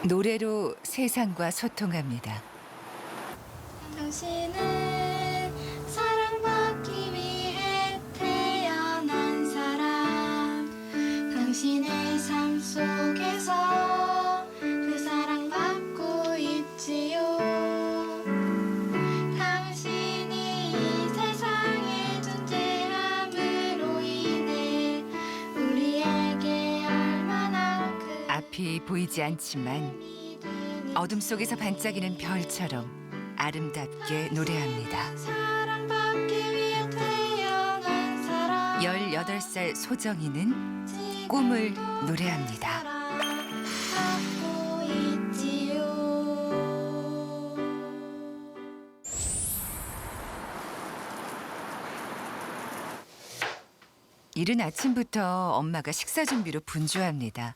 노래로 세상과 소통합니다. 당신은 사랑받기 위해 태어난 사람. 당신의 삶 속에서 그 사랑받고 있지요. 당신이 이 세상에 존재함으로 인해 우리에게 얼마나 큰 앞이 보이지 않지만 어둠 속에서 반짝이는 별처럼 아름답게 노래합니다. 사랑받기 위해 태어난 사람. 18살 소정이는 꿈을 노래합니다. 사랑받고 있지요. 이른 아침부터 엄마가 식사 준비로 분주합니다.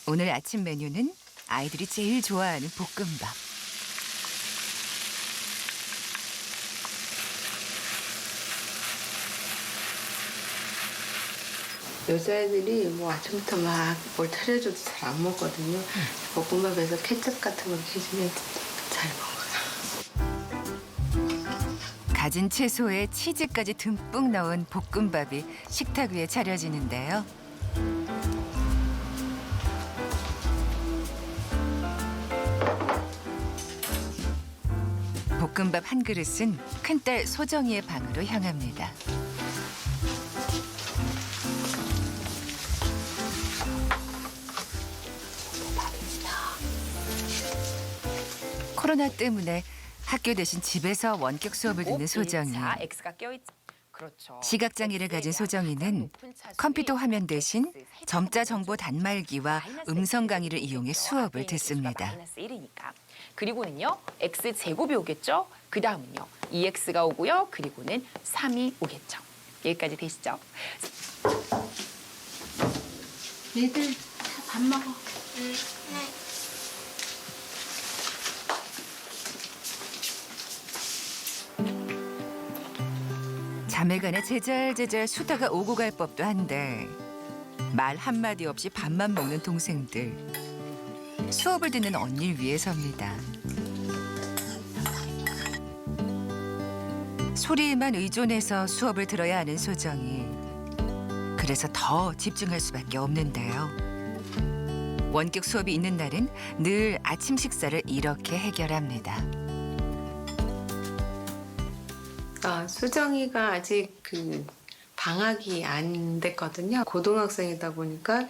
오늘 아침 메뉴는 아이들이 제일 좋아하는 볶음밥. 여자애들이 뭐 아침부터 막 뭘 차려줘도 잘 안 먹거든요. 볶음밥에서 케첩 같은 걸 해주면 잘 먹어요. 가진 채소에 치즈까지 듬뿍 넣은 볶음밥이 식탁 위에 차려지는데요. 볶음밥 한 그릇은 큰딸 소정이의 방으로 향합니다. 코로나 때문에 학교 대신 집에서 원격 수업을 듣는 소정이. X가 껴있. 그렇죠. 시각장애를 가진 소정이는 컴퓨터 화면 대신 점자 정보 단말기와 음성 강의를 이용해 수업을 듣습니다. -1이니까. 그리고는요. X 제곱이 오겠죠. 그 다음은요. 2X가 오고요. 그리고는 3이 오겠죠. 여기까지 되시죠? 얘들 밥 먹어. 자매간에 제잘제잘 수다가 오고 갈 법도 한데 말 한마디 없이 밥만 먹는 동생들. 수업을 듣는 언니를 위해서입니다. 소리에만 의존해서 수업을 들어야 하는 소정이. 그래서 더 집중할 수밖에 없는데요. 원격 수업이 있는 날은 늘 아침 식사를 이렇게 해결합니다. 수정이가 아직 그 방학이 안 됐거든요. 고등학생이다 보니까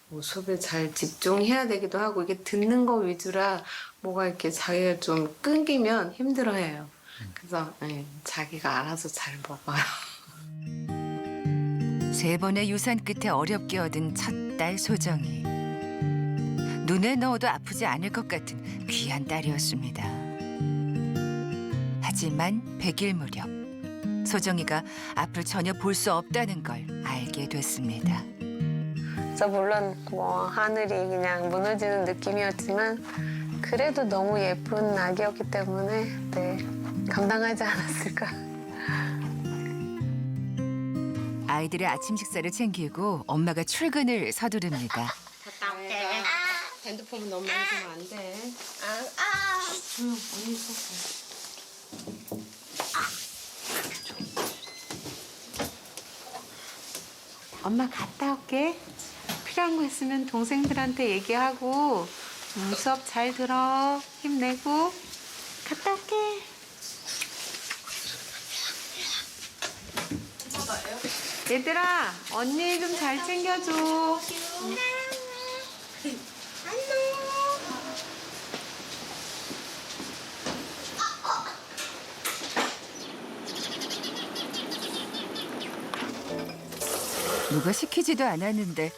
뭐 수업에 잘 집중해야 되기도 하고 이게 듣는 거 위주라 뭐가 이렇게 자기가 좀 끊기면 힘들어해요. 그래서 자기가 알아서 잘 먹어요. 3번의 유산 끝에 어렵게 얻은 첫 딸 소정이. 눈에 넣어도 아프지 않을 것 같은 귀한 딸이었습니다. 하지만 100일 무렵 소정이가 앞을 전혀 볼 수 없다는 걸 알게 됐습니다. 그래서 물론 뭐 하늘이 그냥 무너지는 느낌이었지만 그래도 너무 예쁜 아기였기 때문에 감당하지 않았을까. 아이들의 아침 식사를 챙기고 엄마가 출근을 서두릅니다. 갔다 올게. 핸드폰 너무 많이 보면 안 돼. 언니 수업. 엄마 갔다 올게. 필요한 거 있으면 동생들한테 얘기하고 수업 잘 들어. 힘내고 갔다 올게. 얘들아, 언니 좀 잘 챙겨줘. 누가 시키지도 않았는데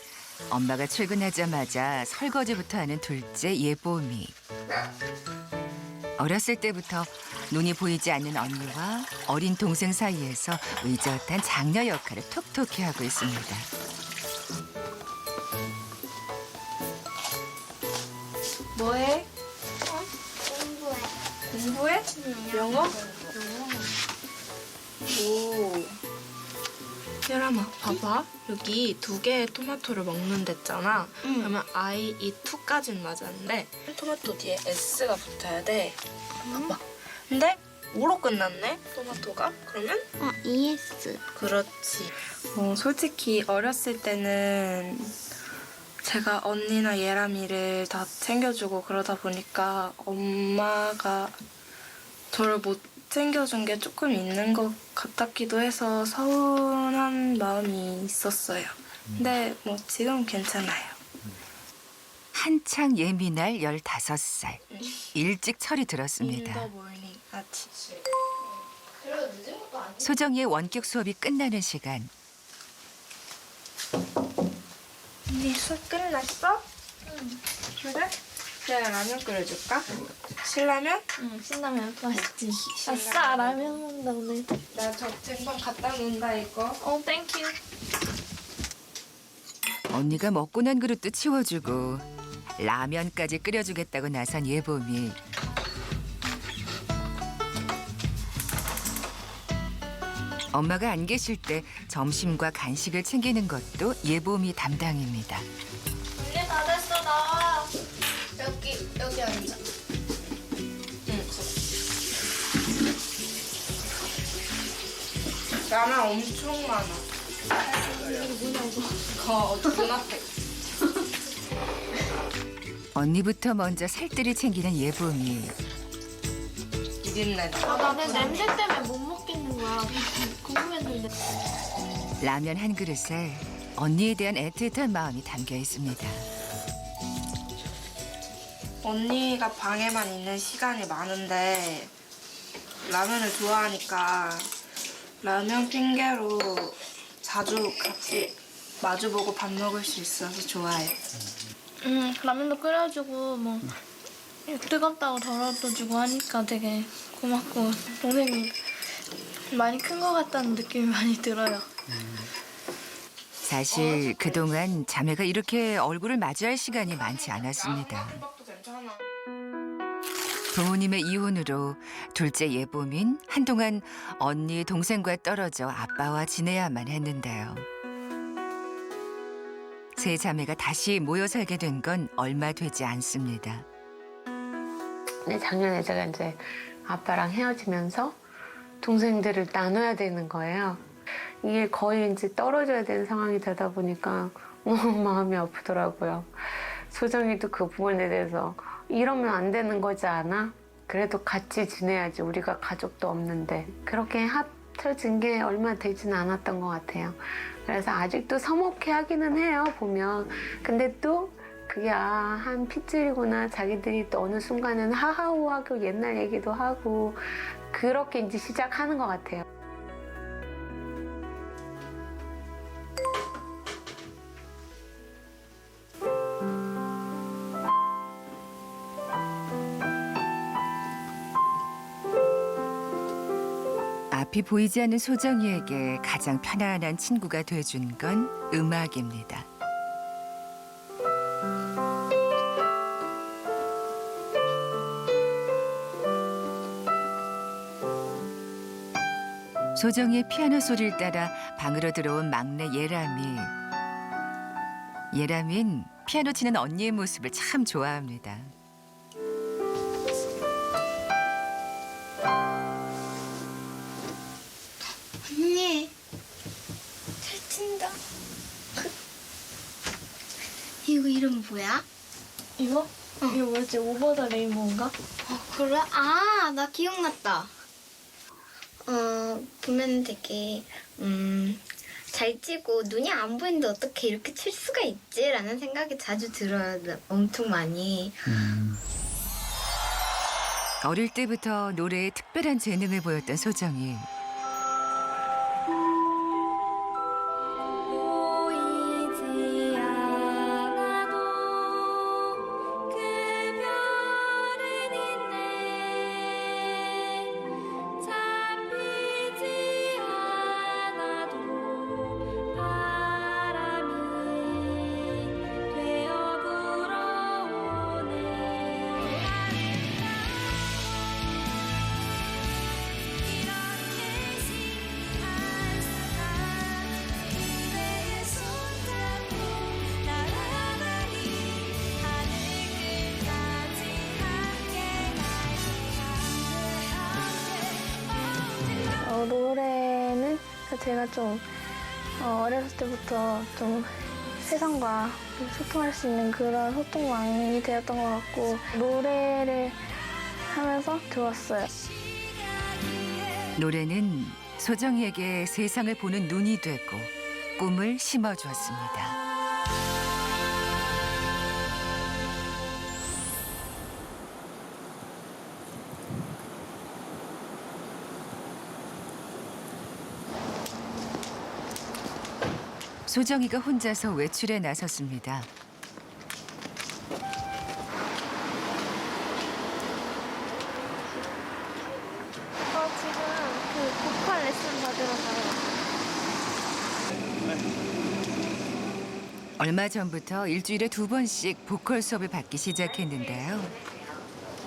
엄마가 출근하자마자 설거지부터 하는 둘째 예보미. 어렸을 때부터 눈이 보이지 않는 언니와 어린 동생 사이에서 의젓한 장녀 역할을 톡톡히 하고 있습니다. 뭐해? 공부해? 영어? 오. 예람아, 봐봐. 여기 2개의 토마토를 먹는 데잖아. 그러면 I eat 2까지는 맞았는데 토마토 뒤에 S가 붙어야 돼. 봐봐. 근데 O로 끝났네, 토마토가. 그러면? ES. 그렇지. 솔직히 어렸을 때는 제가 언니나 예람이를 다 챙겨주고 그러다 보니까 엄마가 저를 못 챙겨준 게 조금 있는 것 같기도 해서 서운한 마음이 있었어요. 근데 뭐 지금 괜찮아요. 한창 예민할 15살. 일찍 철이 들었습니다. 모닝 아침. 소정이의 원격 수업이 끝나는 시간. 언니 수업 끝났어? 응. 그래? 내가 라면 끓여줄까? 신라면? 응, 신라면 맛있지. 아싸, 라면 먹는다 오늘. 나 저 쟁반 갖다 놓는다 이거. 땡큐. 언니가 먹고 난 그릇도 치워주고 라면까지 끓여주겠다고 나선 예봄이. 엄마가 안 계실 때 점심과 간식을 챙기는 것도 예봄이 담당입니다. 언니 다 됐어, 나와. 여기 앉아. 라면 엄청 많아. 눈앞에. 언니부터 먼저 살뜰히 챙기는 예봄이. 비린내. 나는 냄새 때문에 못 먹겠는 거야. 궁금했는데. 라면 한 그릇에 언니에 대한 애틋한 마음이 담겨 있습니다. 언니가 방에만 있는 시간이 많은데 라면을 좋아하니까 라면 핑계로 자주 같이 마주보고 밥 먹을 수 있어서 좋아해. 라면도 끓여주고 뭐 뜨겁다고 덜어도 주고 하니까 되게 고맙고 동생이 많이 큰 것 같다는 느낌이 많이 들어요. 사실 그동안 자매가 이렇게 얼굴을 마주할 시간이 많지 않았습니다. 부모님의 이혼으로 둘째 예봄인 한동안 언니, 동생과 떨어져 아빠와 지내야만 했는데요. 세 자매가 다시 모여 살게 된 건 얼마 되지 않습니다. 근데 작년에 제가 이제 아빠랑 헤어지면서 동생들을 나눠야 되는 거예요. 이게 거의 이제 떨어져야 되는 상황이 되다 보니까 너무 마음이 아프더라고요. 소정이도 그 부분에 대해서 이러면 안 되는 거지 않아? 그래도 같이 지내야지. 우리가 가족도 없는데. 그렇게 합쳐진 게 얼마 되진 않았던 것 같아요. 그래서 아직도 서먹해 하기는 해요, 보면. 근데 또 그게 한 핏줄이구나. 자기들이 또 어느 순간에는 하하호하고 옛날 얘기도 하고 그렇게 이제 시작하는 것 같아요. 앞이 보이지 않는 소정이에게 가장 편안한 친구가 돼준 건 음악입니다. 소정이의 피아노 소리를 따라 방으로 들어온 막내 예람이. 예람인 피아노 치는 언니의 모습을 참 좋아합니다. 언니 잘 친다. 이거 이름 뭐야? 이거? 이거 뭐였지? 오버 더 레인보우인가? 그래? 나 기억났다. 보면 되게 잘 치고 눈이 안 보이는데 어떻게 이렇게 칠 수가 있지? 라는 생각이 자주 들어요. 엄청 많이. 어릴 때부터 노래에 특별한 재능을 보였던 소정이. 보이지 않아도 그 별은 있네. 잡히지 않아도 바람이 되어 불어오네. 이렇게 제가 좀 어렸을 때부터 좀 세상과 소통할 수 있는 그런 소통망이 되었던 것 같고 노래를 하면서 좋았어요. 노래는 소정이에게 세상을 보는 눈이 되고 꿈을 심어주었습니다. 소정이가 혼자서 외출에 나섰습니다. 지금 그 보컬 레슨 받으러 가요. 얼마 전부터 일주일에 2번씩 보컬 수업을 받기 시작했는데요.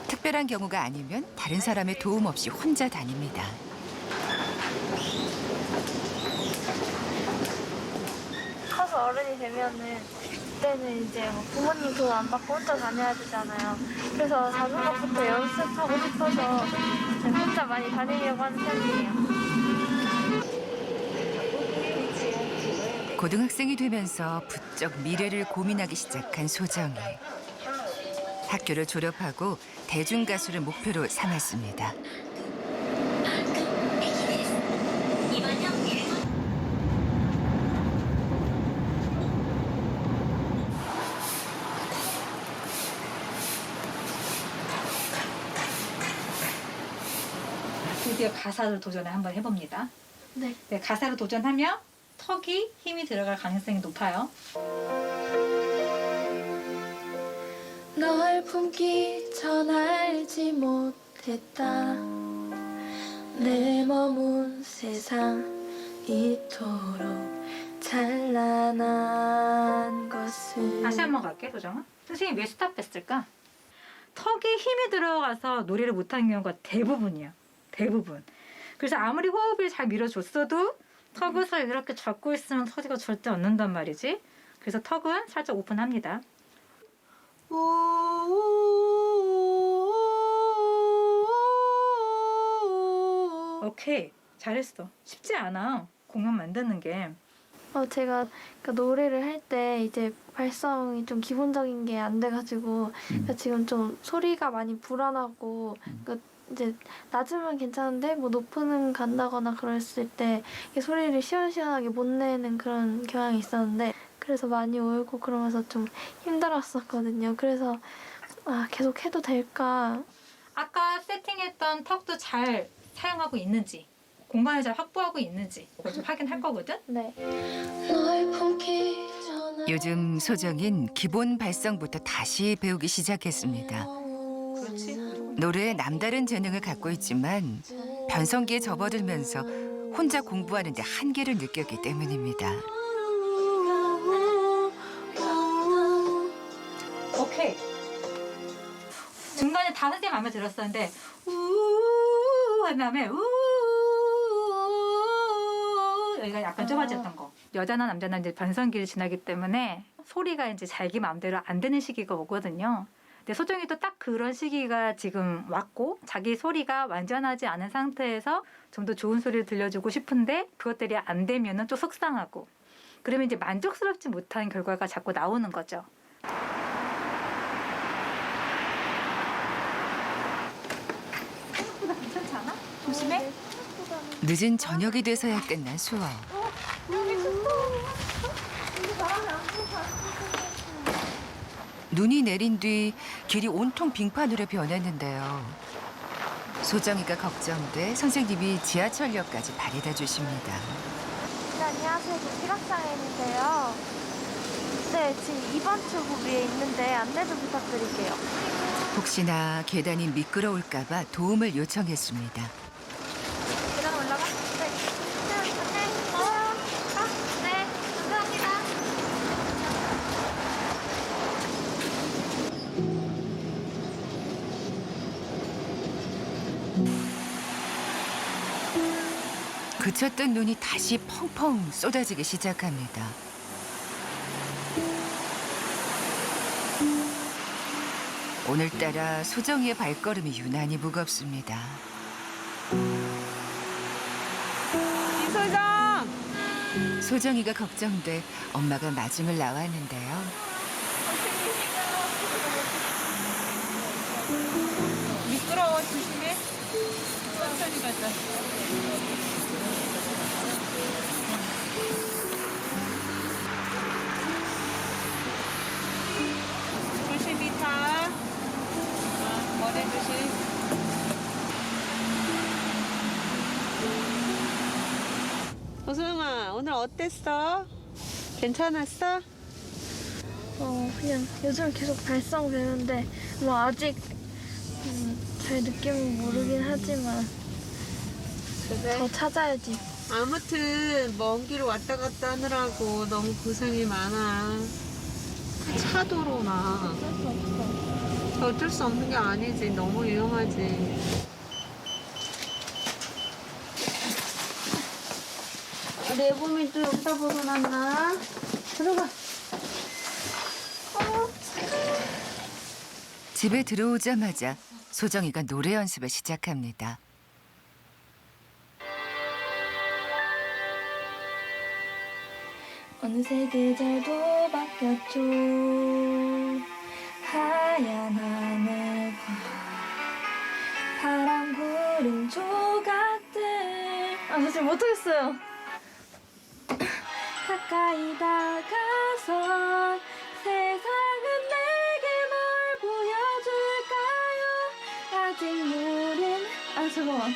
특별한 경우가 아니면 다른 사람의 도움 없이 혼자 다닙니다. 커서 어른이 되면은 그때는 이제 뭐 부모님 도움 안 받고 혼자 다녀야 되잖아요. 그래서 작은 것부터 연습하고 싶어서 이제 혼자 많이 다니려고 하는 편이에요. 고등학생이 되면서 부쩍 미래를 고민하기 시작한 소정이. 학교를 졸업하고 대중가수를 목표로 삼았습니다. 드디어 가사를 도전을 한번 해봅니다. 네. 네, 가사를 도전하면 턱이 힘이 들어갈 가능성이 높아요. 널 품기 전 알지 못했다. 내 머문 세상 이토록 찬란한 것을. 다시 한번 갈게, 도정아. 선생님이 왜 스탑했을까? 턱에 힘이 들어가서 노래를 못하는 경우가 대부분이야. 대부분. 그래서 아무리 호흡을 잘 밀어줬어도 턱을 이렇게 잡고 있으면 소리가 절대 안 난단 말이지. 그래서 턱은 살짝 오픈합니다. 오케이, 잘했어. 쉽지 않아, 공연 만드는 게. 제가 노래를 할 때 이제 발성이 좀 기본적인 게 안 돼가지고 지금 좀 소리가 많이 불안하고 이제 낮으면 괜찮은데 뭐 높은 간다거나 그랬을 때 소리를 시원시원하게 못 내는 그런 경향이 있었는데 그래서 많이 울고 그러면서 좀 힘들었었거든요. 그래서 계속 해도 될까? 아까 세팅했던 턱도 잘 사용하고 있는지, 공간을 잘 확보하고 있는지 그걸 좀 확인할 거거든? 네. 널 품기 전에 요즘 소정인 기본 발성부터 다시 배우기 시작했습니다. 그렇지. 노래에 남다른 재능을 갖고 있지만 변성기에 접어들면서 혼자 공부하는 데 한계를 느꼈기 때문입니다. 오케이. 중간에 다 선생님 마음에 들었었는데 우우우우 한 다음에 우우우우 여기가 약간 좁아졌던 거. 여자나 남자나 이제 변성기를 지나기 때문에 소리가 이제 자기 마음대로 안 되는 시기가 오거든요. 근데 소정이도 딱 그런 시기가 지금 왔고 자기 소리가 완전하지 않은 상태에서 좀 더 좋은 소리를 들려주고 싶은데 그것들이 안 되면은 좀 속상하고 그러면 이제 만족스럽지 못한 결과가 자꾸 나오는 거죠. 생각보다 괜찮지 않아? 조심해. 늦은 저녁이 돼서야 끝난 수업. 눈이 내린 뒤 길이 온통 빙판으로 변했는데요. 소정이가 걱정돼 선생님이 지하철역까지 바래다 주십니다. 네, 안녕하세요. 저 피락사인인데요. 네, 지금 2번 출구 위에 있는데 안내 좀 부탁드릴게요. 혹시나 계단이 미끄러울까 봐 도움을 요청했습니다. 계단 올라가? 네. 네, 네, 감사합니다. 그쳤던 눈이 다시 펑펑 쏟아지기 시작합니다. 오늘따라 소정이의 발걸음이 유난히 무겁습니다. 김소정! 소정이가 걱정돼 엄마가 마중을 나왔는데요. 미끄러워 조심해. 천천히 가자. 조심히 타. 머리 조심. 소영아 오늘 어땠어? 괜찮았어? 그냥 요즘 계속 발성 되는데 뭐 아직 잘 느낌은 모르긴 하지만 더 찾아야지. 아무튼 먼 길 왔다 갔다 하느라고 너무 고생이 많아. 차도로나. 어쩔 수 없는 게 아니지. 너무 위험하지. 내 몸이 또 여기다 벗어났나? 들어가. 집에 들어오자마자 소정이가 노래 연습을 시작합니다. 어느새 계절도 바뀌었죠. 하얀 하늘과 파란 구름 조각들. 사실 못하겠어요. 가까이 다가서 세상은 내게 뭘 보여줄까요? 아직 모른. 잠깐만.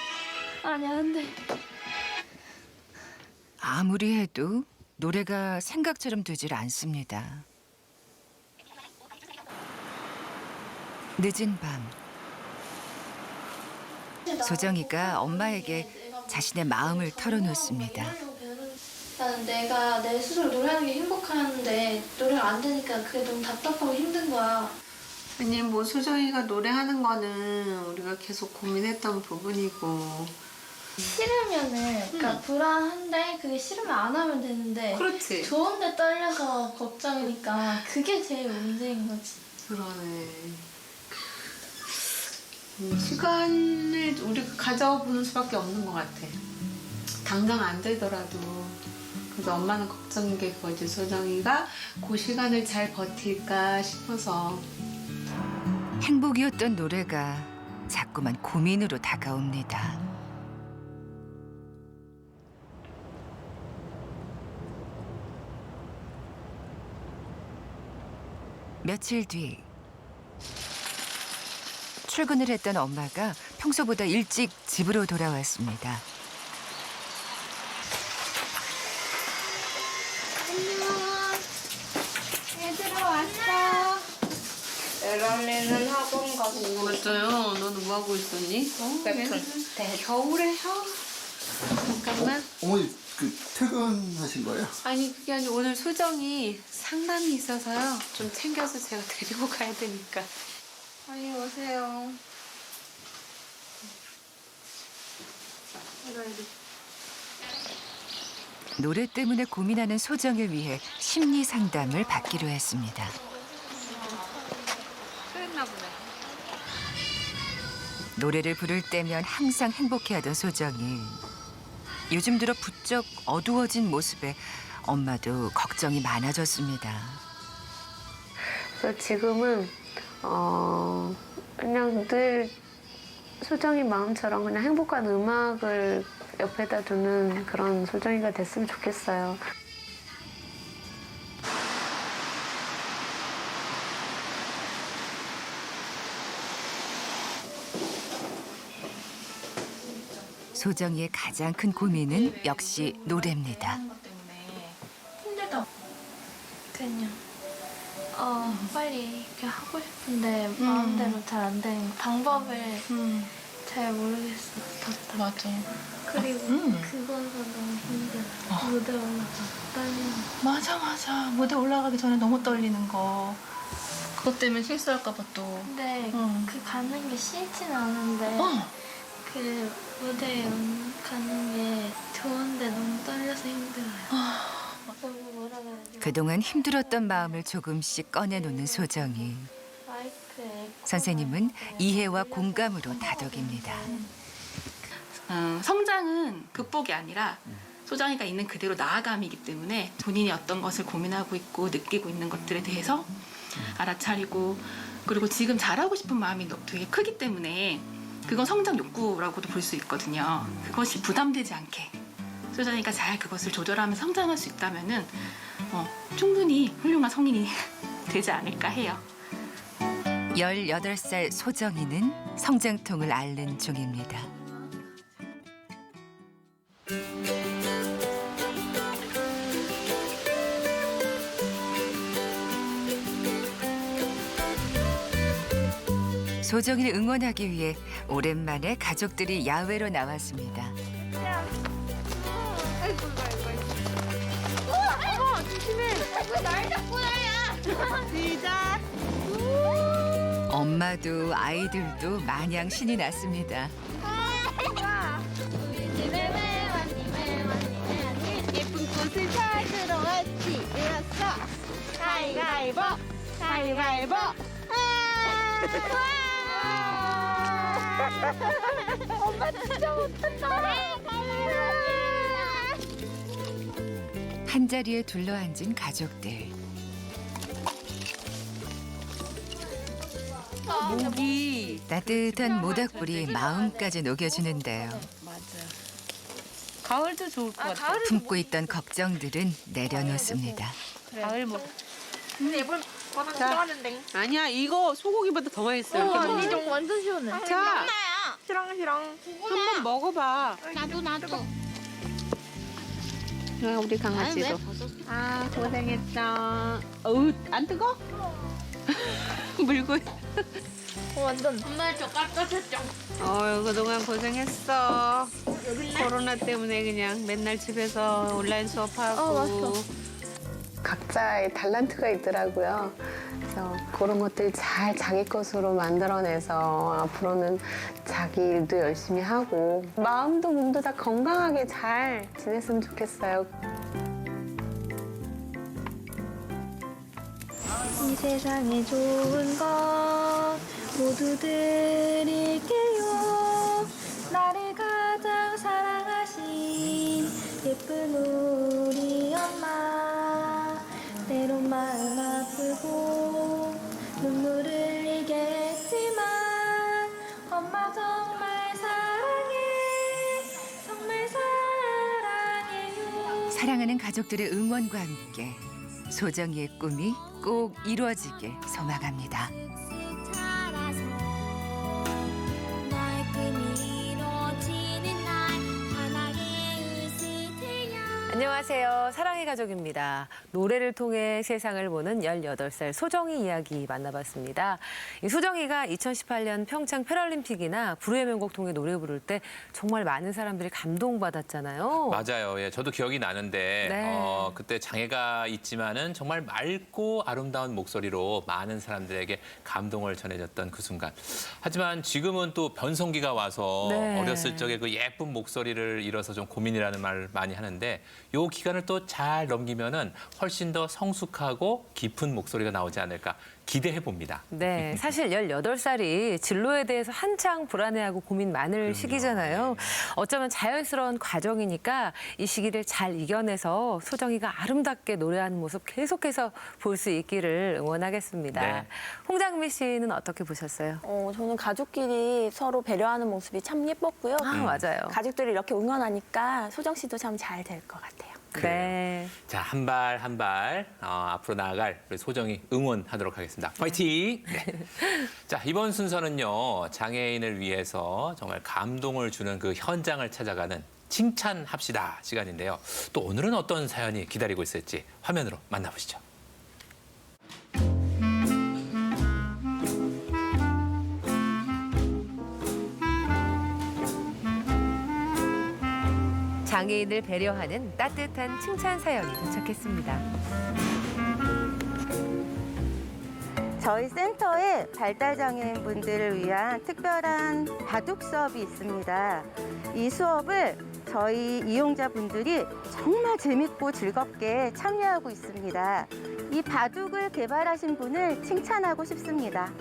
아니야, 안 돼. 아무리 해도 노래가 생각처럼 되질 않습니다. 늦은 밤, 소정이가 엄마에게 자신의 마음을 털어놓습니다. 나는 내가 내 스스로 노래하는 게 행복한데 노래가 안 되니까 그게 너무 답답하고 힘든 거야. 아니 뭐 소정이가 노래하는 거는 우리가 계속 고민했던 부분이고. 싫으면은 그러니까 불안한데 그게 싫으면 안 하면 되는데 그렇지. 좋은데 떨려서 걱정이니까 그게 제일 문제인 거지. 그러네. 시간을 우리가 가져보는 수밖에 없는 것 같아. 당장 안 되더라도. 그래서 엄마는 걱정인 게 그거지. 소정이가 그 시간을 잘 버틸까 싶어서. 행복이었던 노래가 자꾸만 고민으로 다가옵니다. 며칠 뒤 출근을 했던 엄마가 평소보다 일찍 집으로 돌아왔습니다. 얘들아 왔어. 에라미는 학원 가고 맞아요. 너는 뭐 하고 있었니? 웹툰. 겨울에 혀? 잠깐만. 어머니 그 퇴근하신 거예요? 아니 그게 아니라 오늘 소정이 상담이 있어서요. 좀 챙겨서 제가 데리고 가야 되니까. 빨리 오세요. 노래 때문에 고민하는 소정을 위해 심리 상담을 받기로 했습니다. 그랬나 보네. 노래를 부를 때면 항상 행복해하던 소정이 요즘 들어 부쩍 어두워진 모습에 엄마도 걱정이 많아졌습니다. 그래서 지금은 그냥 늘 소정이 마음처럼 그냥 행복한 음악을 옆에다 두는 그런 소정이가 됐으면 좋겠어요. 소정이의 가장 큰 고민은 역시 노래입니다. 힘들다. 그냥 빨리 이렇게 하고 싶은데 마음대로 잘 안 되는 방법을 잘 모르겠어. 답답해. 맞아. 그리고 그거가 너무 힘들어. 무대 올라가 떨리는 거. 맞아. 무대 올라가기 전에 너무 떨리는 거. 그것 때문에 실수할까봐 또. 근데 그 가는 게 싫진 않은데 그 무대에 가는 게 좋은데 너무 떨려서 힘들어요. 너무 뭐라 그래야 돼? 그동안 힘들었던 마음을 조금씩 꺼내놓는 소정이. 마이크에 선생님은 이해와 공감으로 다독입니다. 성장은 극복이 아니라 소정이가 있는 그대로 나아감이기 때문에 본인이 어떤 것을 고민하고 있고 느끼고 있는 것들에 대해서 알아차리고 그리고 지금 잘하고 싶은 마음이 되게 크기 때문에 그건 성장 욕구라고도 볼 수 있거든요. 그것이 부담되지 않게 소정이가 잘 그것을 조절하며 성장할 수 있다면은 충분히 훌륭한 성인이 되지 않을까 해요. 18살 소정이는 성장통을 앓는 중입니다. 소정이를 응원하기 위해 오랜만에 가족들이 야외로 나왔습니다. 엄마도 아이들도 마냥 신이 났습니다. 예쁜 꽃을 찾으러 왔지. 되었어. 가위바위보. 가위바위보. 엄마 진짜 못한다. 한자리에 둘러앉은 가족들. 모기. 따뜻한 모닥불이 마음까지 녹여주는데요. 가을도 좋을 것 같아. 품고 있던 걱정들은 내려놓습니다. 가을 뭐. 아니야, 이거 소고기보다 더 맛있어. 이렇게 언니 먹으면. 좀 완전 시원해. 자, 시렁시렁. 한번 먹어봐. 야, 우리 강아지도. 아, 고생했다. 어우, 안 뜨거? 물고. 완전. 엄마 저 깎아줬죠? 그동안 고생했어. 코로나 때문에 그냥 맨날 집에서 온라인 수업하고. 맞어. 각자의 탤런트가 있더라고요. 그래서 그런 것들 잘 자기 것으로 만들어내서 앞으로는 자기 일도 열심히 하고 마음도 몸도 다 건강하게 잘 지냈으면 좋겠어요. 이 세상에 좋은 것 모두 드릴게요. 나를 가장 사랑하신 예쁜 우리 엄마. 때론 마음 아프고 눈물 흘리겠지만 엄마 정말 사랑해. 정말 사랑해요. 사랑하는 가족들의 응원과 함께 소정이의 꿈이 꼭 이루어지길 소망합니다. 안녕하세요. 사랑의 가족입니다. 노래를 통해 세상을 보는 18살 소정이 이야기 만나봤습니다. 이 소정이가 2018년 평창 패럴림픽이나 불후의 명곡 통해 노래 부를 때 정말 많은 사람들이 감동받았잖아요. 맞아요. 예, 저도 기억이 나는데 네. 그때 장애가 있지만은 정말 맑고 아름다운 목소리로 많은 사람들에게 감동을 전해줬던 그 순간. 하지만 지금은 또 변성기가 와서 네. 어렸을 적에 그 예쁜 목소리를 잃어서 좀 고민이라는 말 많이 하는데 요 기간을 또 잘 넘기면은 훨씬 더 성숙하고 깊은 목소리가 나오지 않을까 기대해 봅니다. 네, 사실 18살이 진로에 대해서 한창 불안해하고 고민 많을 시기잖아요. 어쩌면 자연스러운 과정이니까 이 시기를 잘 이겨내서 소정이가 아름답게 노래하는 모습 계속해서 볼 수 있기를 응원하겠습니다. 네. 홍장미 씨는 어떻게 보셨어요? 저는 가족끼리 서로 배려하는 모습이 참 예뻤고요. 아, 맞아요. 가족들이 이렇게 응원하니까 소정 씨도 참 잘 될 것 같아요. 네. 자, 한 발 한 발 앞으로 나아갈 우리 소정이 응원하도록 하겠습니다. 파이팅! 네. 자, 이번 순서는요. 장애인을 위해서 정말 감동을 주는 그 현장을 찾아가는 칭찬합시다 시간인데요. 또 오늘은 어떤 사연이 기다리고 있을지 화면으로 만나보시죠. 장애인을 배려하는 따뜻한 칭찬 사연이 도착했습니다. 저희 센터에 발달장애인 분들을 위한 특별한 바둑 수업이 있습니다. 이 수업을 저희 이용자분들이 정말 재밌고 즐겁게 참여하고 있습니다. 이 바둑을 개발하신 분을 칭찬하고 싶습니다.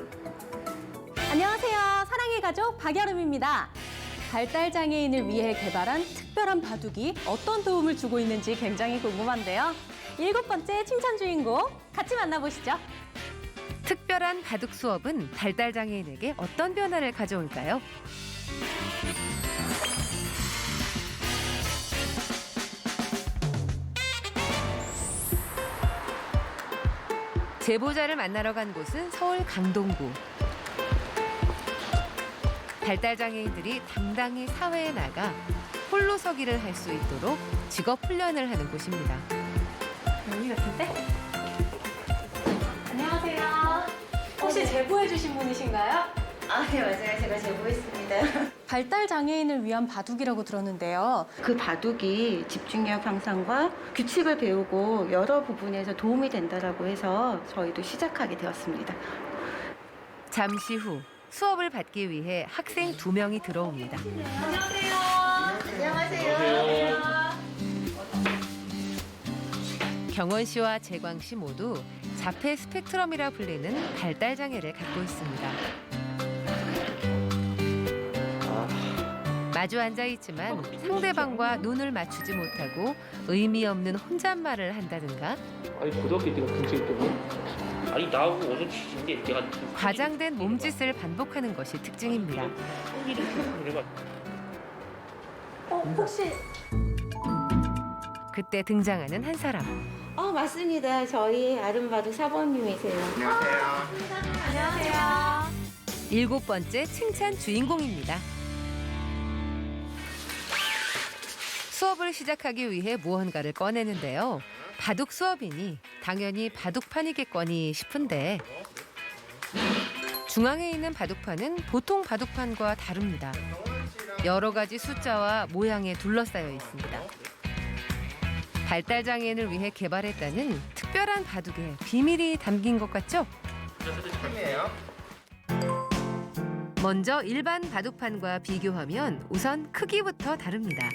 안녕하세요. 사랑의 가족 박여름입니다. 발달 장애인을 위해 개발한 특별한 바둑이 어떤 도움을 주고 있는지 굉장히 궁금한데요. 7번째 칭찬 주인공 같이 만나보시죠. 특별한 바둑 수업은 발달 장애인에게 어떤 변화를 가져올까요? 제보자를 만나러 간 곳은 서울 강동구. 발달 장애인들이 당당히 사회에 나가 홀로 서기를 할 수 있도록 직업 훈련을 하는 곳입니다. 여기 같은데? 안녕하세요. 혹시 제보해 주신 분이신가요? 네, 맞아요. 제가 제보했습니다. 발달 장애인을 위한 바둑이라고 들었는데요. 그 바둑이 집중력 향상과 규칙을 배우고 여러 부분에서 도움이 된다라고 해서 저희도 시작하게 되었습니다. 잠시 후 수업을 받기 위해 학생 2명이 들어옵니다. 안녕하세요. 안녕하세요. 경원 씨와 재광 씨 모두 자폐 스펙트럼이라 불리는 발달 장애를 갖고 있습니다. 마주 앉아 있지만 상대방과 눈을 맞추지 못하고 의미 없는 혼잣말을 한다든가 아니 고등학교 때가 근처에 있다고? 아니 나하고 어느 취지인데 내가 과장된 몸짓을 반복하는 것이 특징입니다. 혹시 그때 등장하는 한 사람. 맞습니다. 저희 아름바둑 사범님이세요. 안녕하세요. 7번째 칭찬 주인공입니다. 수업을 시작하기 위해 무언가를 꺼내는데요. 바둑 수업이니 당연히 바둑판이겠거니 싶은데 중앙에 있는 바둑판은 보통 바둑판과 다릅니다. 여러 가지 숫자와 모양에 둘러싸여 있습니다. 발달 장애인을 위해 개발했다는 특별한 바둑에 비밀이 담긴 것 같죠? 먼저 일반 바둑판과 비교하면 우선 크기부터 다릅니다.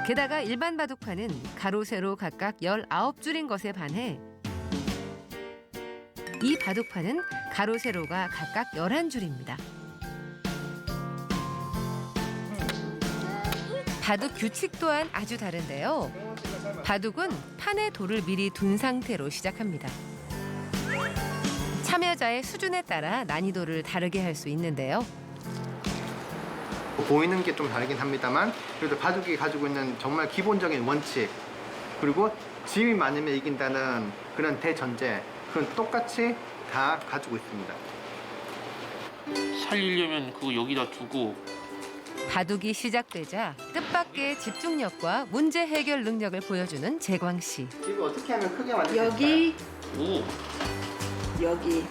게다가 일반 바둑판은 가로, 세로 각각 19줄인 것에 반해 이 바둑판은 가로, 세로가 각각 11줄입니다. 바둑 규칙 또한 아주 다른데요. 바둑은 판에 돌을 미리 둔 상태로 시작합니다. 참여자의 수준에 따라 난이도를 다르게 할 수 있는데요. 보이는 게 좀 다르긴 합니다만 그래도 바둑이 가지고 있는 정말 기본적인 원칙 그리고 집이 많으면 이긴다는 그런 대전제 그건 똑같이 다 가지고 있습니다. 살리려면 그거 여기다 두고 바둑이 시작되자 뜻밖의 집중력과 문제 해결 능력을 보여주는 재광 씨. 이거 어떻게 하면 크게 만들까? 여기, 여기.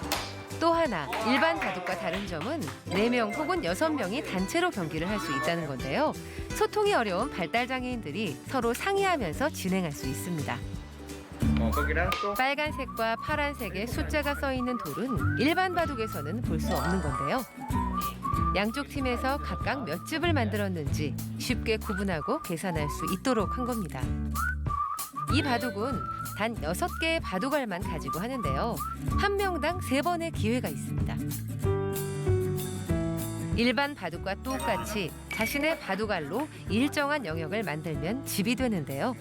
또 하나 일반 바둑과 다른 점은 4명 혹은 6명이 단체로 경기를 할 수 있다는 건데요. 소통이 어려운 발달 장애인들이 서로 상의하면서 진행할 수 있습니다. 거기랑 또 빨간색과 파란색의 숫자가 써 있는 돌은 일반 바둑에서는 볼 수 없는 건데요. 양쪽 팀에서 각각 몇 즙을 만들었는지 쉽게 구분하고 계산할 수 있도록 한 겁니다. 이 바둑은 단 6개의 바둑알만 가지고 하는데요. 한 명당 3번의 기회가 있습니다. 일반 바둑과 똑같이 자신의 바둑알로 일정한 영역을 만들면 집이 되는데요.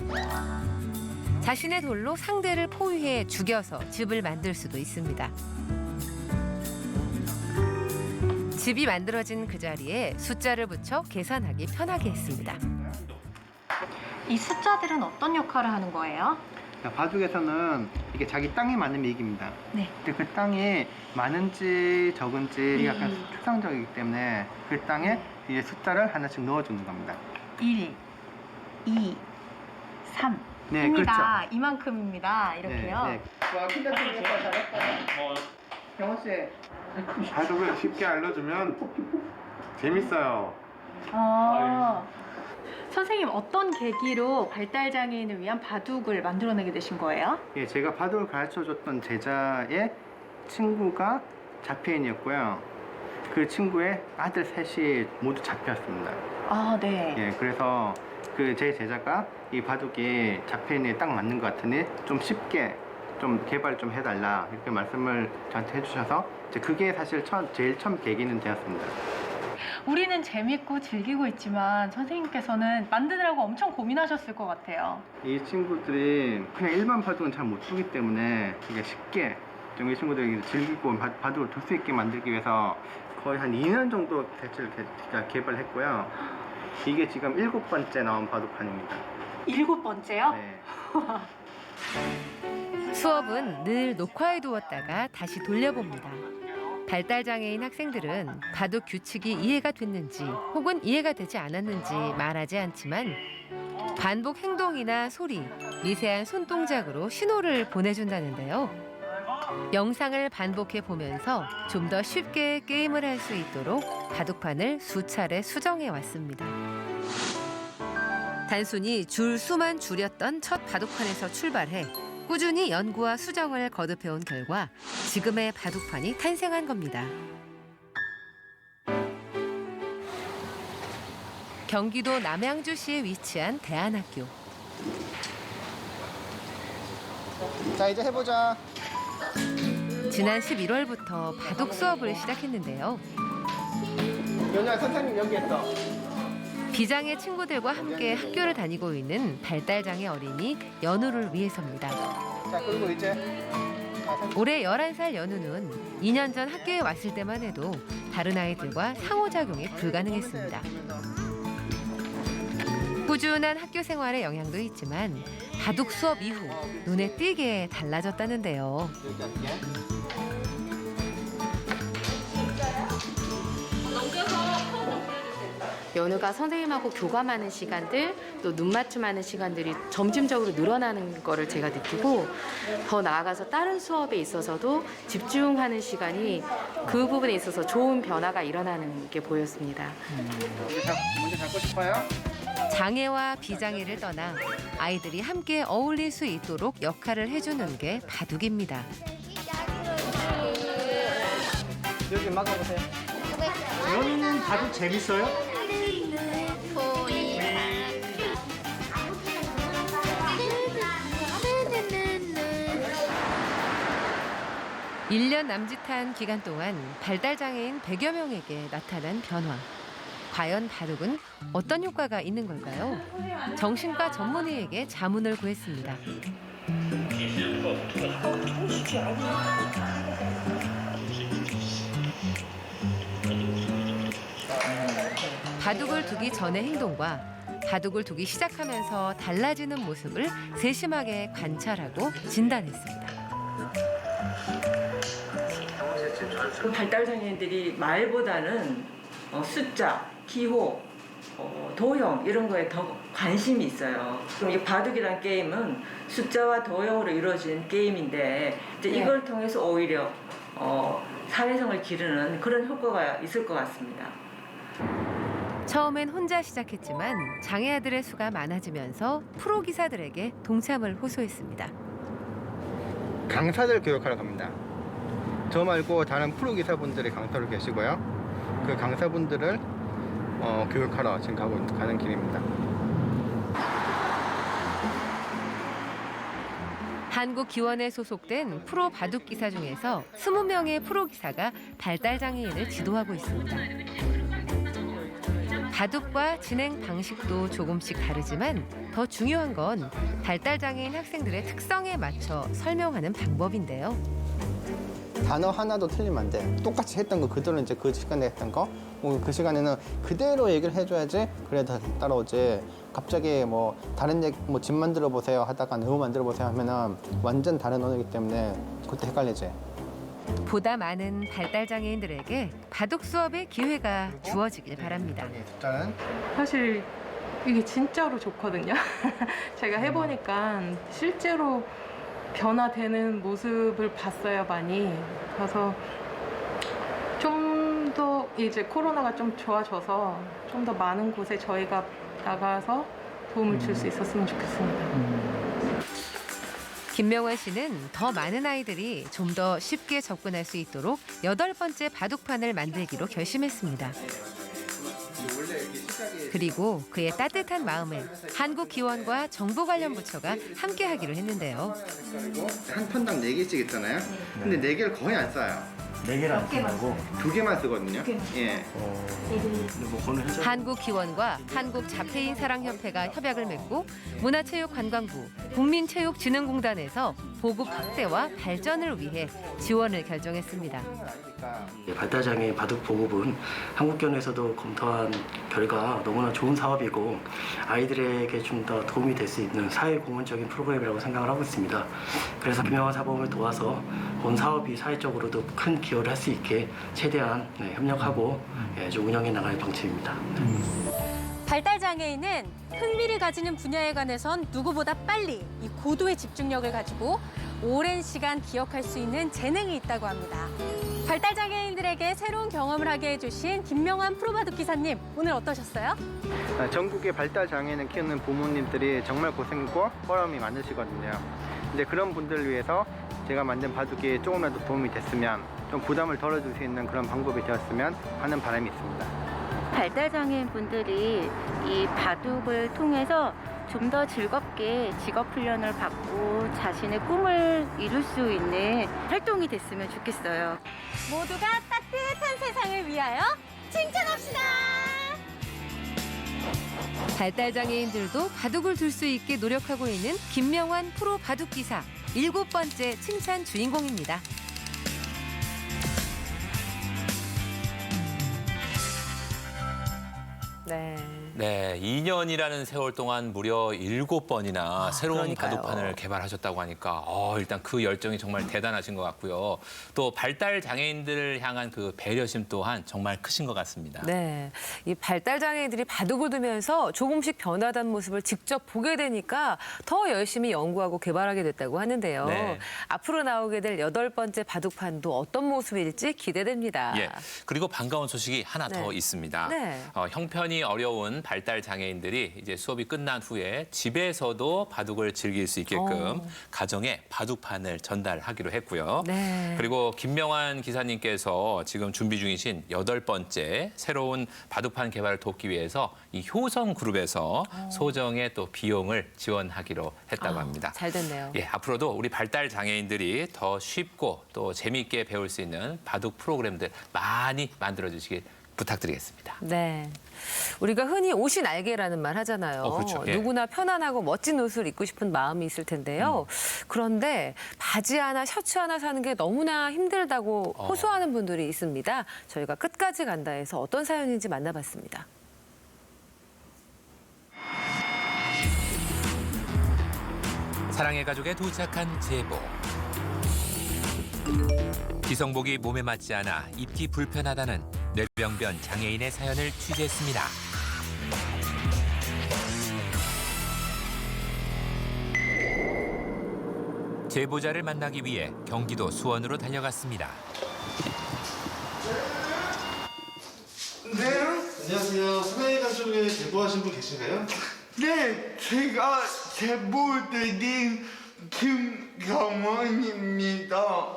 자신의 돌로 상대를 포위해 죽여서 집을 만들 수도 있습니다. 집이 만들어진 그 자리에 숫자를 붙여 계산하기 편하게 했습니다. 이 숫자들은 어떤 역할을 하는 거예요? 바둑에서는 이게 자기 땅이 많으면 이깁니다. 네. 근데 그 땅이 많은지 적은지 약간 추상적이기 때문에 그 땅에 이제 숫자를 하나씩 넣어주는 겁니다. 1, 2, 3. 네, 입니다. 그렇죠. 이만큼입니다. 이렇게요. 네. 와, 키가 좀 잘했다. 경호 씨. 바둑을 쉽게 알려주면 재밌어요. 선생님 어떤 계기로 발달 장애인을 위한 바둑을 만들어내게 되신 거예요? 예, 제가 바둑을 가르쳐줬던 제자의 친구가 자폐인이었고요. 그 친구의 아들 셋이 모두 자폐였습니다. 아, 네. 예, 그래서 그 제 제자가 이 바둑이 자폐인에 딱 맞는 것 같으니 좀 쉽게 좀 개발 좀 해달라 이렇게 말씀을 저한테 해주셔서 이제 그게 사실 제일 처음 계기는 되었습니다. 우리는 재밌고 즐기고 있지만 선생님께서는 만드느라고 엄청 고민하셨을 것 같아요. 이 친구들이 그냥 일반 바둑은 잘 못 두기 때문에 이게 쉽게 좀 이 친구들이 즐기고 바둑을 둘 수 있게 만들기 위해서 거의 한 2년 정도 대체를 개발했고요. 이게 지금 7번째 나온 바둑판입니다. 7번째요? 네. 수업은 늘 녹화해 두었다가 다시 돌려봅니다. 발달장애인 학생들은 바둑 규칙이 이해가 됐는지 혹은 이해가 되지 않았는지 말하지 않지만 반복 행동이나 소리, 미세한 손동작으로 신호를 보내준다는데요. 영상을 반복해 보면서 좀 더 쉽게 게임을 할 수 있도록 바둑판을 수차례 수정해 왔습니다. 단순히 줄 수만 줄였던 첫 바둑판에서 출발해 꾸준히 연구와 수정을 거듭해온 결과 지금의 바둑판이 탄생한 겁니다. 경기도 남양주시에 위치한 대안학교. 자, 이제 해보자. 지난 11월부터 바둑 수업을 시작했는데요. 연우야, 선생님 여기 있어. 비장의 친구들과 함께 학교를 다니고 있는 발달장애 어린이 연우를 위해서입니다. 자, 그리고 이제 올해 11살 연우는 2년 전 학교에 왔을 때만 해도 다른 아이들과 상호작용이 불가능했습니다. 꾸준한 학교 생활의 영향도 있지만 바둑 수업 이후 눈에 띄게 달라졌다는데요. 연우가 선생님하고 교감하는 시간들, 또 눈맞춤하는 시간들이 점진적으로 늘어나는 거를 제가 느끼고 더 나아가서 다른 수업에 있어서도 집중하는 시간이 그 부분에 있어서 좋은 변화가 일어나는 게 보였습니다. 먼저 잡고 싶어요? 장애와 비장애를 떠나 아이들이 함께 어울릴 수 있도록 역할을 해주는 게 바둑입니다. 여기 막아보세요. 연우는 바둑 재밌어요? 1년 남짓한 기간 동안 발달장애인 100여 명에게 나타난 변화. 과연 바둑은 어떤 효과가 있는 걸까요? 정신과 전문의에게 자문을 구했습니다. 바둑을 두기 전의 행동과 바둑을 두기 시작하면서 달라지는 모습을 세심하게 관찰하고 진단했습니다. 발달장애인들이 말보다는 숫자, 기호, 도형 이런 거에 더 관심이 있어요. 그럼 이 바둑이란 게임은 숫자와 도형으로 이루어진 게임인데 이제 이걸 통해서 오히려 사회성을 기르는 그런 효과가 있을 것 같습니다. 처음엔 혼자 시작했지만 장애아들의 수가 많아지면서 프로 기사들에게 동참을 호소했습니다. 강사들 교육하러 갑니다. 저 말고 다른 프로 기사분들이 강사로 계시고요. 그 강사분들을 교육하러 지금 가는 길입니다. 한국기원에 소속된 프로 바둑 기사 중에서 20명의 프로 기사가 발달장애인을 지도하고 있습니다. 바둑과 진행 방식도 조금씩 다르지만 더 중요한 건 발달장애인 학생들의 특성에 맞춰 설명하는 방법인데요. 단어 하나도 틀리면 안 돼. 똑같이 했던 거 그대로 이제 그 시간에 했던 거 그 시간에는 그대로 얘기를 해줘야지 그래 다 따라오지. 갑자기 뭐 다른 얘기 뭐 집 만들어 보세요 하다가 너무 만들어 보세요 하면은 완전 다른 언어이기 때문에 그때 헷갈리지. 보다 많은 발달장애인들에게 바둑 수업의 기회가 주어지길 바랍니다. 사실 이게 진짜로 좋거든요. 제가 해보니까 실제로 변화되는 모습을 봤어요, 많이. 그래서 좀 더 이제 코로나가 좀 좋아져서 좀 더 많은 곳에 저희가 나가서 도움을 줄 수 있었으면 좋겠습니다. 김명환 씨는 더 많은 아이들이 좀 더 쉽게 접근할 수 있도록 8번째 바둑판을 만들기로 결심했습니다. 그리고 그의 따뜻한 마음에 한국기원과 정보관련부처가 함께하기로 했는데요. 한 판당 4개씩 있잖아요. 근데 4개를 거의 안 써요. 4개를 안 쓴다고? 2개만 쓰거든요. 예. 뭐 그거는 해서 한국기원과 한국자폐인사랑협회가 협약을 맺고 문화체육관광부, 국민체육진흥공단에서 보급 확대와 발전을 위해 지원을 결정했습니다. 발달장애인 바둑 보급은 한국견에서도 검토한 결과 너무나 좋은 사업이고 아이들에게 좀 더 도움이 될 수 있는 사회공헌적인 프로그램이라고 생각을 하고 있습니다. 그래서 김영환 사범을 도와서 본 사업이 사회적으로도 큰 기여를 할 수 있게 최대한 협력하고 좀 운영해 나갈 방침입니다. 발달장애인은 흥미를 가지는 분야에 관해선 누구보다 빨리 이 고도의 집중력을 가지고 오랜 시간 기억할 수 있는 재능이 있다고 합니다. 발달장애인들에게 새로운 경험을 하게 해주신 김명환 프로바둑 기사님, 오늘 어떠셨어요? 전국의 발달 장애인을 키우는 부모님들이 정말 고생과 보람이 많으시거든요. 이제 그런 분들을 위해서 제가 만든 바둑이 조금이라도 도움이 됐으면 좀 부담을 덜어줄 수 있는 그런 방법이 되었으면 하는 바람이 있습니다. 발달장애인 분들이 이 바둑을 통해서 좀 더 즐겁게 직업 훈련을 받고 자신의 꿈을 이룰 수 있는 활동이 됐으면 좋겠어요. 모두가 따뜻한 세상을 위하여 칭찬합시다. 발달장애인들도 바둑을 둘 수 있게 노력하고 있는 김명환 프로 바둑 기사 7번째 칭찬 주인공입니다. 네, 2년이라는 세월 동안 무려 7번이나 새로운 그러니까요. 바둑판을 개발하셨다고 하니까 일단 그 열정이 정말 대단하신 것 같고요. 또 발달 장애인들을 향한 그 배려심 또한 정말 크신 것 같습니다. 네, 이 발달 장애인들이 바둑을 두면서 조금씩 변화된 모습을 직접 보게 되니까 더 열심히 연구하고 개발하게 됐다고 하는데요. 네. 앞으로 나오게 될 8번째 바둑판도 어떤 모습일지 기대됩니다. 예, 그리고 반가운 소식이 하나 네. 더 있습니다. 네. 형편이 어려운 발달 장애인들이 이제 수업이 끝난 후에 집에서도 바둑을 즐길 수 있게끔 가정에 바둑판을 전달하기로 했고요. 네. 그리고 김명환 기사님께서 지금 준비 중이신 8번째 새로운 바둑판 개발을 돕기 위해서 이 효성그룹에서 소정의 또 비용을 지원하기로 했다고 합니다. 잘 됐네요. 예, 앞으로도 우리 발달 장애인들이 더 쉽고 또 재미있게 배울 수 있는 바둑 프로그램들 많이 만들어 주시길 부탁드리겠습니다. 네. 우리가 흔히 옷이 날개라는 말 하잖아요. 그렇죠. 예. 누구나 편안하고 멋진 옷을 입고 싶은 마음이 있을 텐데요. 그런데 바지 하나, 셔츠 하나 사는 게 너무나 힘들다고 호소하는 분들이 있습니다. 저희가 끝까지 간다 해서 어떤 사연인지 만나봤습니다. 사랑의 가족에 도착한 제보. 기성복이 몸에 맞지 않아 입기 불편하다는 뇌병변 장애인의 사연을 취재했습니다. 제보자를 만나기 위해 경기도 수원으로 달려갔습니다. 네. 안녕하세요. 사랑의 가족에 제보하신 분 계신가요? 네, 제가 제보드린 김경원입니다.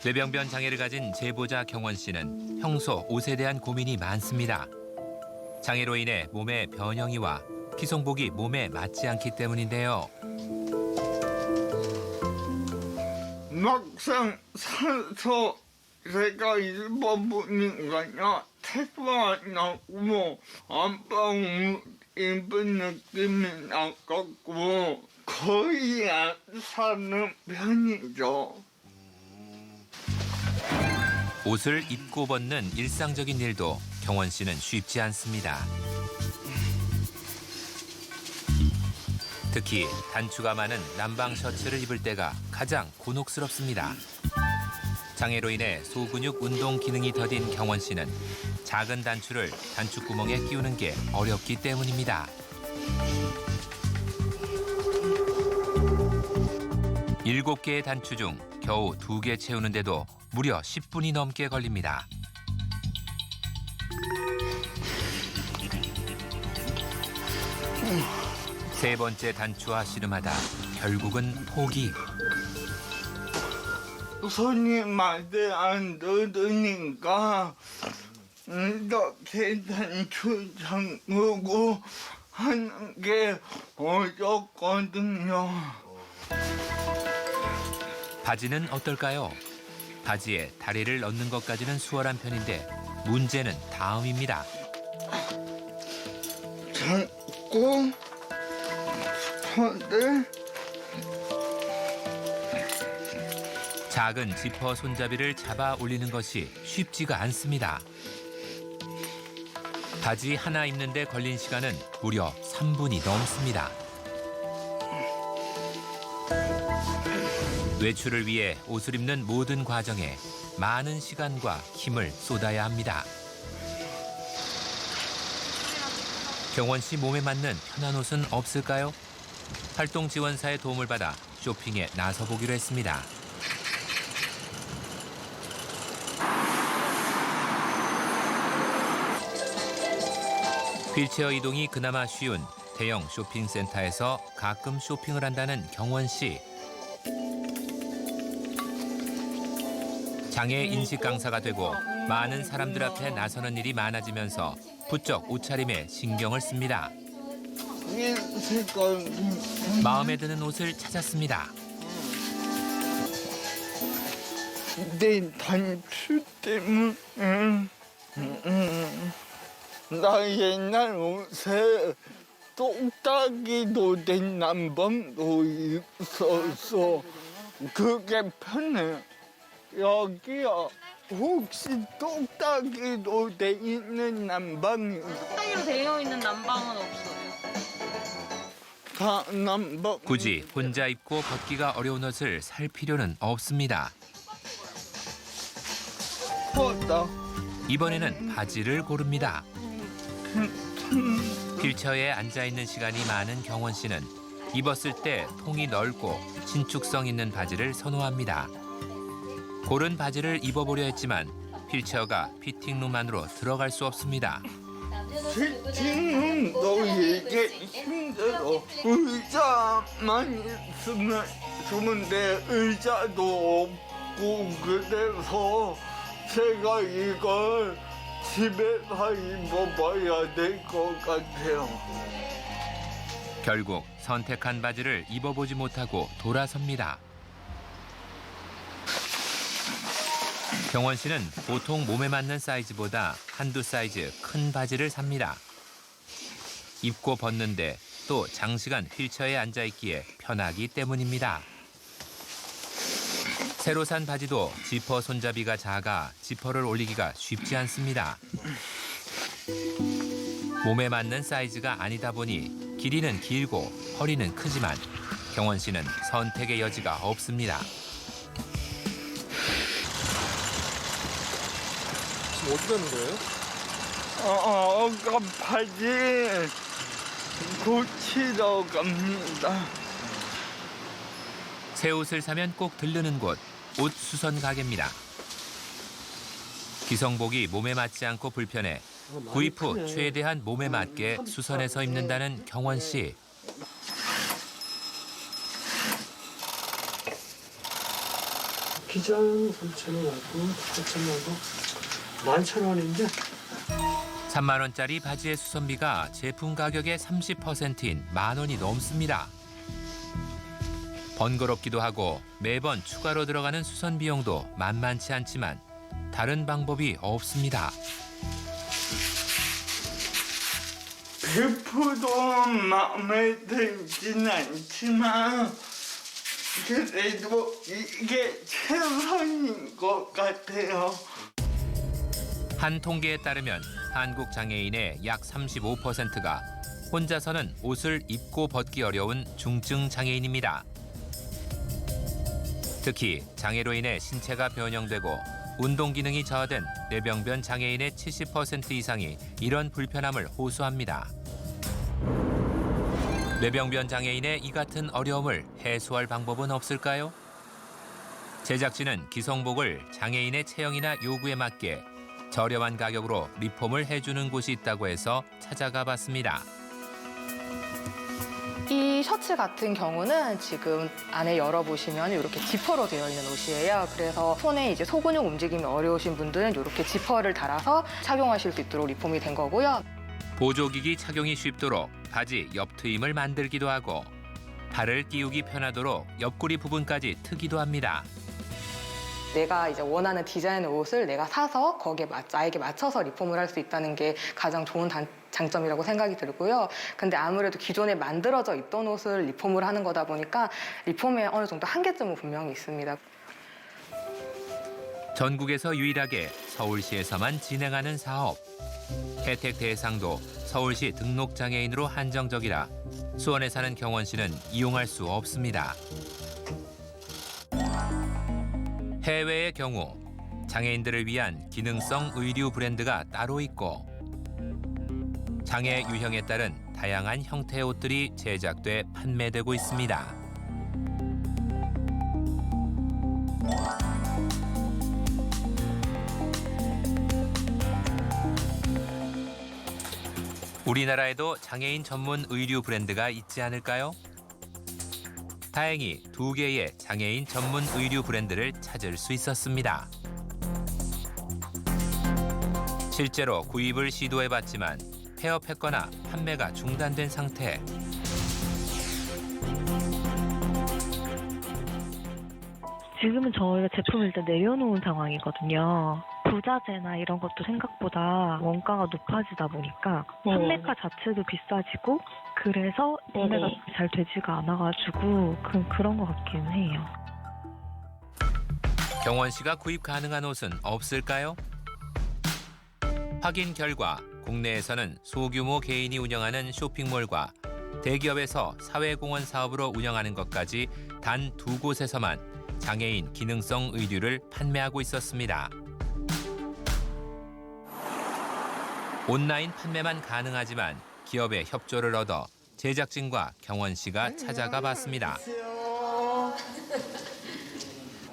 뇌병변 장애를 가진 제보자 경원 씨는 평소 옷에 대한 고민이 많습니다. 장애로 인해 몸에 변형이 와 기성복이 몸에 맞지 않기 때문인데요. 막상 사서 제가 입어보니까요, 태가 나고 아빠 옷 입은 느낌이 나갖고 거의 안 사는 편이죠. 옷을 입고 벗는 일상적인 일도 경원 씨는 쉽지 않습니다. 특히 단추가 많은 남방 셔츠를 입을 때가 가장 곤혹스럽습니다. 장애로 인해 소근육 운동 기능이 더딘 경원 씨는 작은 단추를 단추구멍에 끼우는 게 어렵기 때문입니다. 7개의 단추 중 겨우 2개 채우는데도 무려 10분이 넘게 걸립니다. 세 번째 단추와 씨름하다 결국은 포기. 손이 맛을 안 들으니까 이렇게 단추 잠그고 하는 게 어렵거든요. 바지는 어떨까요? 바지에 다리를 넣는 것까지는 수월한 편인데 문제는 다음입니다. 잡고 손을 작은 지퍼 손잡이를 잡아 올리는 것이 쉽지가 않습니다. 바지 하나 입는데 걸린 시간은 무려 3분이 넘습니다. 외출을 위해 옷을 입는 모든 과정에 많은 시간과 힘을 쏟아야 합니다. 경원 씨 몸에 맞는 편한 옷은 없을까요? 활동지원사의 도움을 받아 쇼핑에 나서보기로 했습니다. 휠체어 이동이 그나마 쉬운 대형 쇼핑센터에서 가끔 쇼핑을 한다는 경원 씨. 장애 인식 강사가 되고 많은 사람들 앞에 나서는 일이 많아지면서 부쩍 옷차림에 신경을 씁니다. 마음에 드는 옷을 찾았습니다. 내 단추 때문에 나 옛날 옷에 똑딱이도 된 남방도 있어서 그게 편해. 여기요. 혹시 똑딱이로 돼 있는 난방이 똑딱이로 되어 있는 난방은 없어요. 다 난방. 굳이 혼자 입고 벗기가 어려운 옷을 살 필요는 없습니다. 이번에는 바지를 고릅니다. 휠체어에 앉아있는 시간이 많은 경원 씨는 입었을 때 통이 넓고 신축성 있는 바지를 선호합니다. 고른 바지를 입어보려 했지만 휠체어가 피팅룸 안으로 들어갈 수 없습니다. 피팅룸도 이게 힘들어. 의자만 있으면 좋은데 의자도 없고 그래서 제가 이걸 집에서 입어봐야 될 것 같아요. 결국 선택한 바지를 입어보지 못하고 돌아섭니다. 경원 씨는 보통 몸에 맞는 사이즈보다 한두 사이즈 큰 바지를 삽니다. 입고 벗는데 또 장시간 휠체어에 앉아있기에 편하기 때문입니다. 새로 산 바지도 지퍼 손잡이가 작아 지퍼를 올리기가 쉽지 않습니다. 몸에 맞는 사이즈가 아니다 보니 길이는 길고 허리는 크지만 경원 씨는 선택의 여지가 없습니다. 지금 어디 가는 거예요? 바지 고치러 갑니다. 새 옷을 사면 꼭 들르는 곳, 옷 수선 가게입니다. 기성복이 몸에 맞지 않고 불편해 구입 후 최대한 몸에 맞게 수선해서 입는다는 경원 씨. 기장 3,000원하고 4,000원하고 11,000원인데 3만 원짜리 바지의 수선비가 제품 가격의 30%인 10,000원이 넘습니다. 번거롭기도 하고 매번 추가로 들어가는 수선 비용도 만만치 않지만 다른 방법이 없습니다. 100% 마음에 들진 않지만 그래도 이게 최선인 것 같아요. 한 통계에 따르면 한국 장애인의 약 35%가 혼자서는 옷을 입고 벗기 어려운 중증 장애인입니다. 특히 장애로 인해 신체가 변형되고 운동 기능이 저하된 뇌병변 장애인의 70% 이상이 이런 불편함을 호소합니다. 뇌병변 장애인의 이 같은 어려움을 해소할 방법은 없을까요? 제작진은 기성복을 장애인의 체형이나 요구에 맞게 저렴한 가격으로 리폼을 해주는 곳이 있다고 해서 찾아가 봤습니다. 이 셔츠 같은 경우는 지금 안에 열어보시면 이렇게 지퍼로 되어 있는 옷이에요. 그래서 손에 이제 소근육 움직임이 어려우신 분들은 이렇게 지퍼를 달아서 착용하실 수 있도록 리폼이 된 거고요. 보조기기 착용이 쉽도록 바지 옆 트임을 만들기도 하고 발을 띄우기 편하도록 옆구리 부분까지 트기도 합니다. 내가 이제 원하는 디자인의 옷을 내가 사서 거기에 나에게 맞춰서 리폼을 할 수 있다는 게 가장 좋은 장점이라고 생각이 들고요. 근데 아무래도 기존에 만들어져 있던 옷을 리폼을 하는 거다 보니까 리폼에 어느 정도 한계점은 분명히 있습니다. 전국에서 유일하게 서울시에서만 진행하는 사업. 혜택 대상도 서울시 등록장애인으로 한정적이라 수원에 사는 경원 씨는 이용할 수 없습니다. 해외의 경우 장애인들을 위한 기능성 의류 브랜드가 따로 있고 장애 유형에 따른 다양한 형태의 옷들이 제작돼 판매되고 있습니다. 우리나라에도 장애인 전문 의류 브랜드가 있지 않을까요? 다행히 2개의 장애인 전문 의류 브랜드를 찾을 수 있었습니다. 실제로 구입을 시도해봤지만 폐업했거나 판매가 중단된 상태. 지금은 저희가 제품을 일단 내려놓은 상황이거든요. 부자재나 이런 것도 생각보다 원가가 높아지다 보니까 판매가 자체도 비싸지고 그래서 판매가 잘 되지가 않아가지고 그런 것 같기는 해요. 경원 씨가 구입 가능한 옷은 없을까요? 확인 결과 국내에서는 소규모 개인이 운영하는 쇼핑몰과 대기업에서 사회공헌 사업으로 운영하는 것까지 단 2곳에서만 장애인 기능성 의류를 판매하고 있었습니다. 온라인 판매만 가능하지만 기업의 협조를 얻어 제작진과 경원 씨가 찾아가 봤습니다.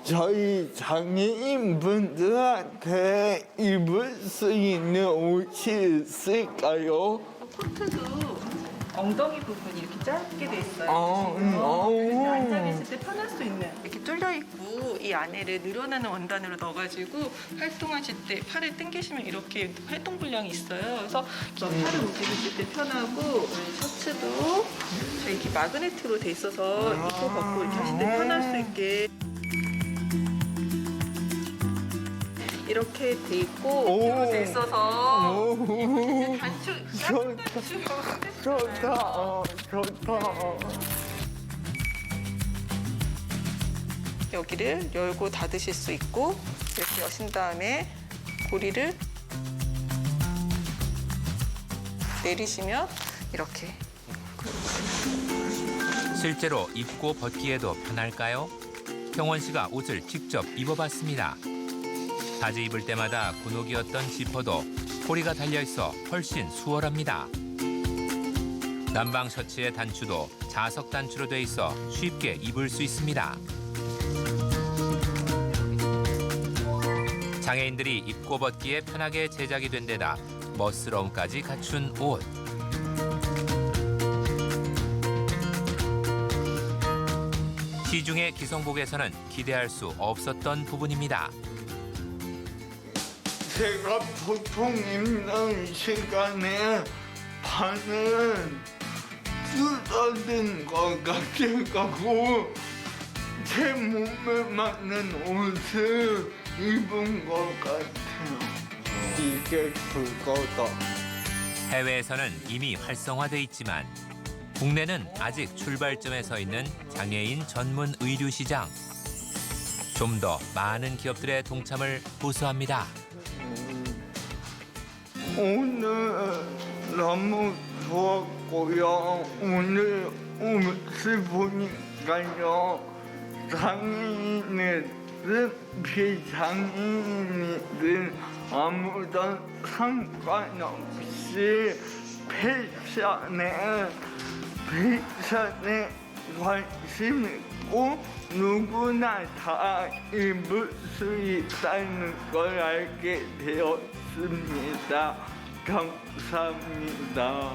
저희 장애인분들한테 입을 수 있는 옷이 있을까요? 코트도 엉덩이 부분이 이렇게 짧게 돼 있어요. 그래서 앉아 계실 때 편할 수 있는 이렇게 뚫려 있고 이 안에를 늘어나는 원단으로 넣어가지고 활동하실 때 팔을 당기시면 이렇게 활동 분량이 있어요. 그래서 팔을 움직이실 때 편하고 셔츠도 저희 이렇게 마그네트로 돼 있어서 입고 벗고 이렇게 하실 때 편할 수 있게. 이렇게 돼 있고 돼 있어서 단추 좋다. 여기를 열고 닫으실 수 있고 이렇게 여신 다음에 고리를 내리시면 이렇게. 실제로 입고 벗기에도 편할까요? 경원 씨가 옷을 직접 입어봤습니다. 바지 입을 때마다 곤혹이었던 지퍼도 고리가 달려있어 훨씬 수월합니다. 난방 셔츠의 단추도 자석 단추로 돼 있어 쉽게 입을 수 있습니다. 장애인들이 입고 벗기에 편하게 제작이 된 데다 멋스러움까지 갖춘 옷. 시중의 기성복에서는 기대할 수 없었던 부분입니다. 제가 보통 입는 시간에 반은 줄어든 것 같아가지고 제 몸에 맞는 옷을 입은 것 같아요. 이게 그거다. 해외에서는 이미 활성화돼 있지만 국내는 아직 출발점에 서 있는 장애인 전문 의류 시장. 좀 더 많은 기업들의 동참을 호소합니다. 오늘 너무 좋았고요. 오늘 옷을 보니까요. 장애인이든 비장애인이든 아무런 상관없이 패션에 관심 있고 누구나 다 입을 수 있다는 걸 알게 되었습니다. 감사합니다.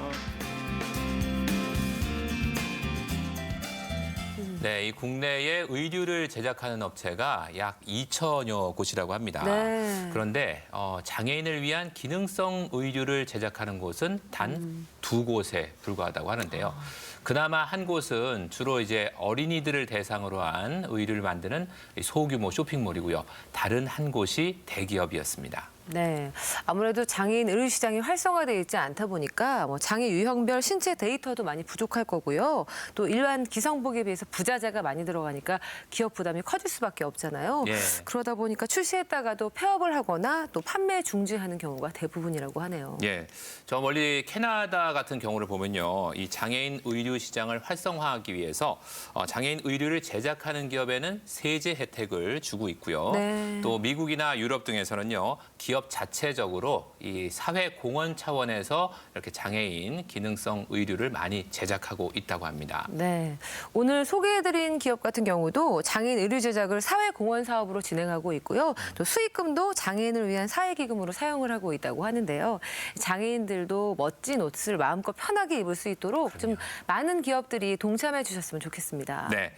네, 이 국내에 의류를 제작하는 업체가 약 2천여 곳이라고 합니다. 네. 그런데 장애인을 위한 기능성 의류를 제작하는 곳은 단 2곳에 불과하다고 하는데요. 그나마 한 곳은 주로 이제 어린이들을 대상으로 한 의류를 만드는 소규모 쇼핑몰이고요. 다른 한 곳이 대기업이었습니다. 네, 아무래도 장애인 의류 시장이 활성화되어 있지 않다 보니까 뭐 장애 유형별 신체 데이터도 많이 부족할 거고요. 또 일반 기성복에 비해서 부자재가 많이 들어가니까 기업 부담이 커질 수밖에 없잖아요. 예. 그러다 보니까 출시했다가도 폐업을 하거나 또 판매 중지하는 경우가 대부분이라고 하네요. 예, 저 멀리 캐나다 같은 경우를 보면요, 이 장애인 의류 시장을 활성화하기 위해서 장애인 의류를 제작하는 기업에는 세제 혜택을 주고 있고요. 네. 또 미국이나 유럽 등에서는요, 기업 자체적으로 이 사회 공헌 차원에서 이렇게 장애인 기능성 의류를 많이 제작하고 있다고 합니다. 네, 오늘 소개해드린 기업 같은 경우도 장애인 의류 제작을 사회 공헌 사업으로 진행하고 있고요. 또 수익금도 장애인을 위한 사회기금으로 사용을 하고 있다고 하는데요. 장애인들도 멋진 옷을 마음껏 편하게 입을 수 있도록 좀 많은 기업들이 동참해 주셨으면 좋겠습니다. 네.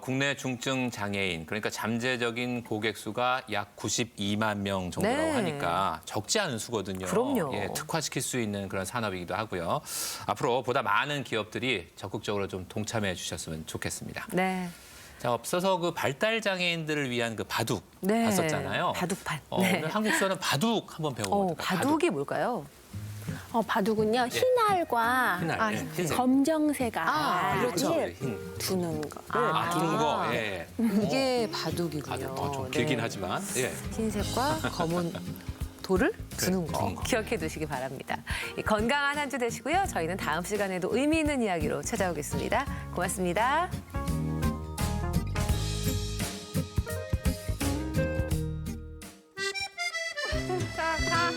국내 중증 장애인, 그러니까 잠재적인 고객 수가 약 92만 명 정도라고 네. 하니까 적지 않은 수거든요. 그럼요. 예, 특화시킬 수 있는 그런 산업이기도 하고요. 앞으로 보다 많은 기업들이 적극적으로 좀 동참해 주셨으면 좋겠습니다. 네. 자, 앞서서 그 발달 장애인들을 위한 그 바둑 네. 봤었잖아요. 바둑판. 오늘 한국서는 바둑 한번 배워볼까요? 바둑이 뭘까요? 바둑은요, 흰알과 흰알, 예, 흰색. 검정색알 그렇죠. 두는 거를 두는 거. 예. 이게 바둑이군요. 좀 길긴 네. 하지만. 예. 흰색과 검은 돌을 두는 거 두는 거. 기억해 두시기 바랍니다. 건강한 한 주 되시고요. 저희는 다음 시간에도 의미 있는 이야기로 찾아오겠습니다. 고맙습니다. 숫자 4,